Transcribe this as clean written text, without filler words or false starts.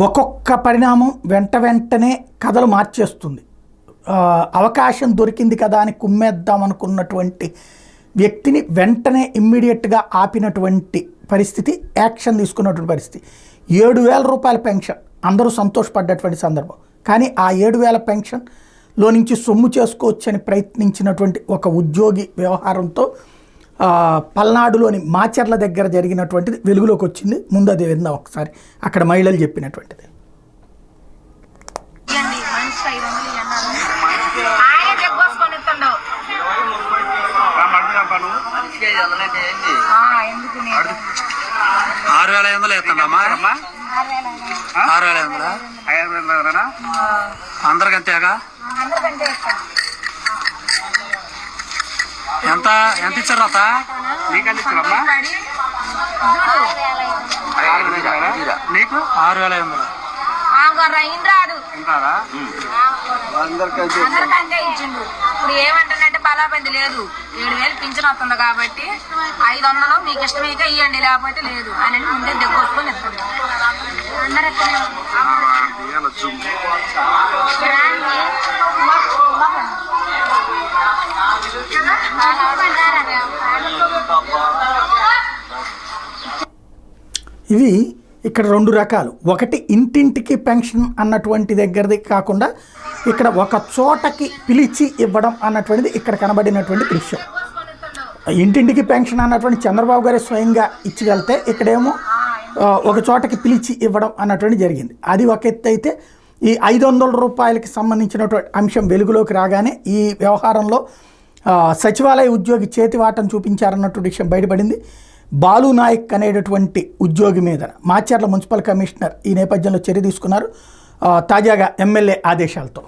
ఒక్కొక్క పరిణామం వెంటనే కథలు మార్చేస్తుంది. అవకాశం దొరికింది కదా అని కుమ్మేద్దాం అనుకున్నటువంటి వ్యక్తిని వెంటనే ఇమ్మీడియట్గా ఆపినటువంటి పరిస్థితి, యాక్షన్ తీసుకున్నటువంటి పరిస్థితి. 7,000 రూపాయల పెన్షన్ అందరూ సంతోషపడ్డటువంటి సందర్భం. కానీ ఆ 7,000 పెన్షన్లో నుంచి సొమ్ము చేసుకోవచ్చని ప్రయత్నించినటువంటి ఒక ఉద్యోగి వ్యవహారంతో పల్నాడులోని మాచర్ల దగ్గర జరిగినటువంటిది వెలుగులోకి వచ్చింది. ముందు అది విందాం ఒకసారి, అక్కడ మహిళలు చెప్పినటువంటిది. అందరికంతేగా ఎంత ఎంత ఇచ్చారు అత? నీకెంత ఇచ్చారమ్మా? నీకు 6,500. అందరికంటే ఇచ్చిండు. ఇప్పుడు ఏమంటానంటే బలాబంది లేదు, 7,000 పింఛన్ వస్తుంది కాబట్టి 500 మీకు ఇష్టమైతే ఇవ్వండి, లేకపోతే లేదు అని ముందే దగ్గర వస్తుంది. ఇది ఇక్కడ 2 రకాలు. ఒకటి ఇంటింటికి పెన్షన్ అన్నటువంటి దగ్గరది కాకుండా ఇక్కడ ఒక చోటకి పిలిచి ఇవ్వడం అన్నటువంటిది ఇక్కడ కనబడినటువంటి దృశ్యం. ఇంటింటికి పెన్షన్ అన్నటువంటి చంద్రబాబు గారే స్వయంగా ఇచ్చి వెళ్తే, ఇక్కడేమో ఒక చోటకి పిలిచి ఇవ్వడం అన్నటువంటి జరిగింది. అది ఒక ఎత్తు అయితే, ఈ 500 రూపాయలకి సంబంధించినటువంటి అంశం వెలుగులోకి రాగానే ఈ వ్యవహారంలో సచివాలయ ఉద్యోగి చేతివాటం చూపించారన్నటువంటి విషయం బయటపడింది. బాలు నాయక్ అనేటటువంటి ఉద్యోగి మీద మాచర్ల మున్సిపల్ కమిషనర్ ఈ నేపథ్యంలో చర్య తీసుకున్నారు, తాజాగా ఎమ్మెల్యే ఆదేశాలతో.